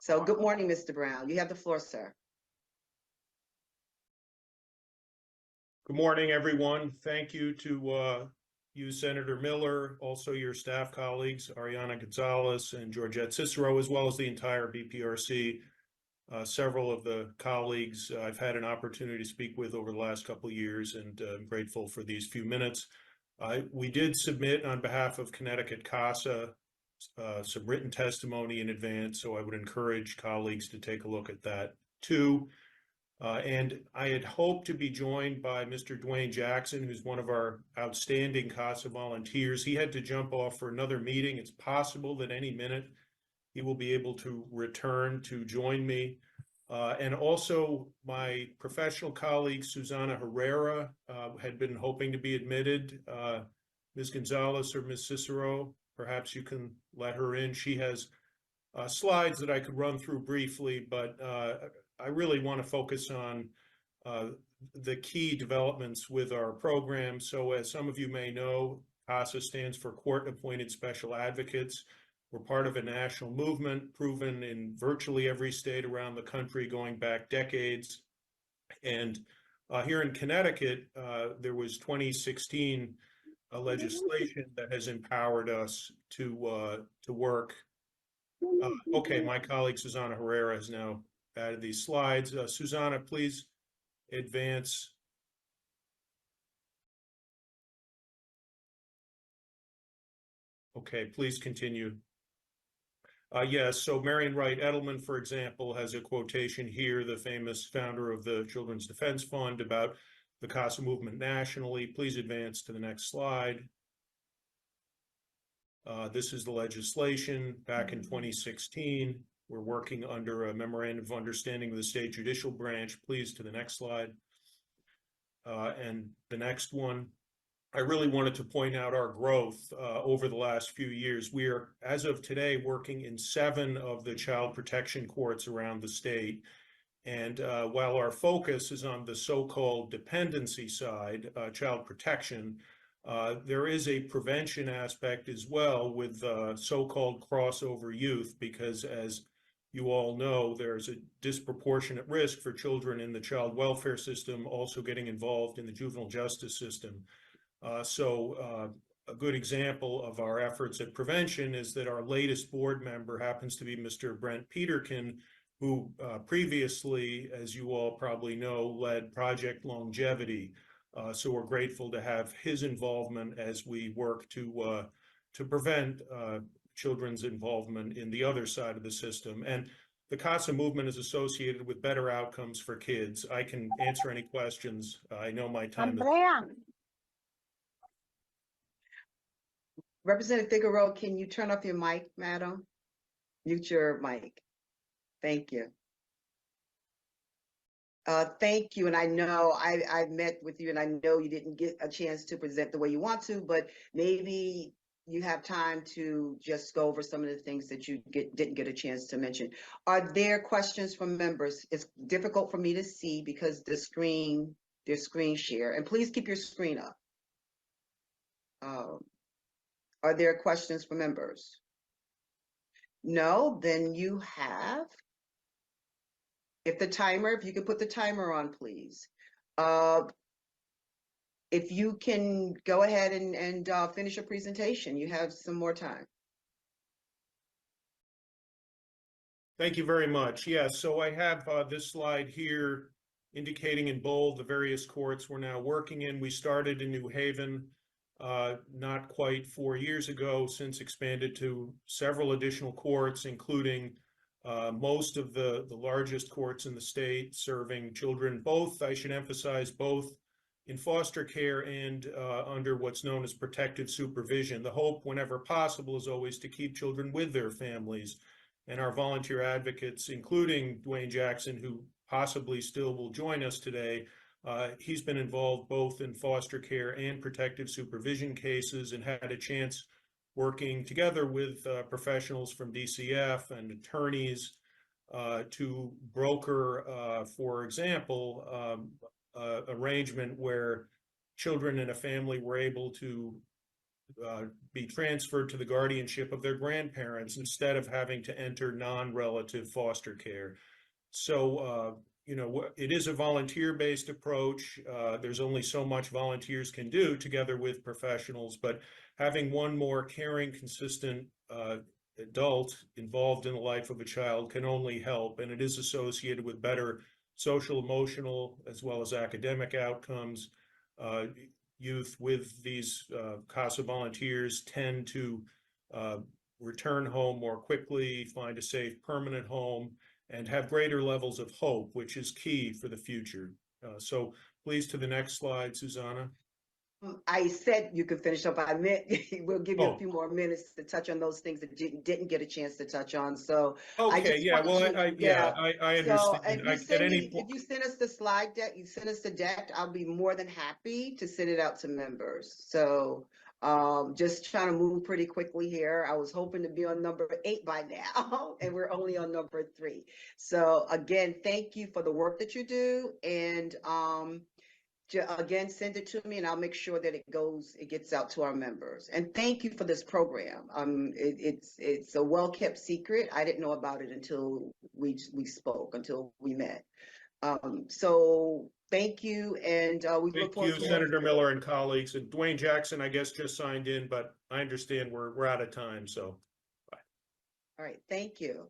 So good morning, Mr. Brown. You have the floor, sir. Good morning, everyone. Thank you to you, Senator Miller, also your staff colleagues, Ariana Gonzalez and Georgette Cicero, as well as the entire BPRC. Several of the colleagues I've had an opportunity to speak with over the last couple of years, and I'm grateful for these few minutes. We did submit on behalf of Connecticut CASA some written testimony in advance, so I would encourage colleagues to take a look at that too. And I had hoped to be joined by Mr. Dwayne Jackson, who's one of our outstanding CASA volunteers. He had to jump off for another meeting. It's possible that any minute he will be able to return to join me. And also my professional colleague, Susana Herrera, had been hoping to be admitted. Ms. Gonzalez or Ms. Cicero, perhaps you can let her in. She has slides that I could run through briefly, but I really want to focus on the key developments with our program. So as some of you may know, CASA stands for Court Appointed Special Advocates. We're part of a national movement proven in virtually every state around the country going back decades. And here in Connecticut, there was 2016 legislation that has empowered us to work. Okay, my colleague Susana Herrera has now added these slides. Susana, please advance. Okay, please continue. Yes, so Marian Wright Edelman, for example, has a quotation here, the famous founder of the Children's Defense Fund, about the CASA movement nationally. Please advance to the next slide. This is the legislation back in 2016. We're working under a memorandum of understanding with the state judicial branch. Please to the next slide. And the next one. I really wanted to point out our growth over the last few years. We are, as of today, working in 7 of the child protection courts around the state. And while our focus is on the so-called dependency side, child protection, there is a prevention aspect as well with so-called crossover youth, because as you all know, there's a disproportionate risk for children in the child welfare system also getting involved in the juvenile justice system. So a good example of our efforts at prevention is that our latest board member happens to be Mr. Brent Peterkin, who previously, as you all probably know, led Project Longevity. So we're grateful to have his involvement as we work to prevent children's involvement in the other side of the system. And the CASA movement is associated with better outcomes for kids. I can answer any questions. I know my time is... Representative Figueroa, can you turn off your mic, madam? Mute your mic. Thank you. Thank you. And I know I met with you, and I know you didn't get a chance to present the way you want to, but maybe you have time to just go over some of the things that you didn't get a chance to mention. Are there questions from members? It's difficult for me to see because there's screen share, and please keep your screen up. Are there questions from members? No, then you have. If you could put the timer on, please. If you can go ahead and finish your presentation, you have some more time. Thank you very much. Yes, so I have this slide here indicating in bold the various courts we're now working in. We started in New Haven not quite 4 years ago, since expanded to several additional courts, including most of the largest courts in the state serving children, both, I should emphasize, both in foster care and under what's known as protective supervision. The hope, whenever possible, is always to keep children with their families. And our volunteer advocates, including Dwayne Jackson, who possibly still will join us today, he's been involved both in foster care and protective supervision cases, and had a chance working together with professionals from DCF and attorneys to broker, for example, arrangement where children in a family were able to be transferred to the guardianship of their grandparents instead of having to enter non-relative foster care. So, you know, it is a volunteer-based approach. There's only so much volunteers can do together with professionals, but having one more caring, consistent adult involved in the life of a child can only help, and it is associated with better social, emotional, as well as academic outcomes. Youth with these CASA volunteers tend to return home more quickly, find a safe, permanent home, and have greater levels of hope, which is key for the future. So please to the next slide, Susanna. I said you could finish up. I meant we'll give you a Oh. few more minutes to touch on those things that you didn't get a chance to touch on. So Okay, yeah, well, I So understand. if you send us the slide deck, you send us the deck, I'll be more than happy to send it out to members. So just trying to move pretty quickly here. I was hoping to be on number 8 by now, and we're only on number 3. So again, thank you for the work that you do, and again, send it to me and I'll make sure that it gets out to our members. And thank you for this program. It's a well-kept secret. I didn't know about it until we spoke, until we met. So thank you, and we look forward to Senator Miller and colleagues. And Dwayne Jackson, I guess, just signed in, but I understand we're out of time, so. All right, thank you.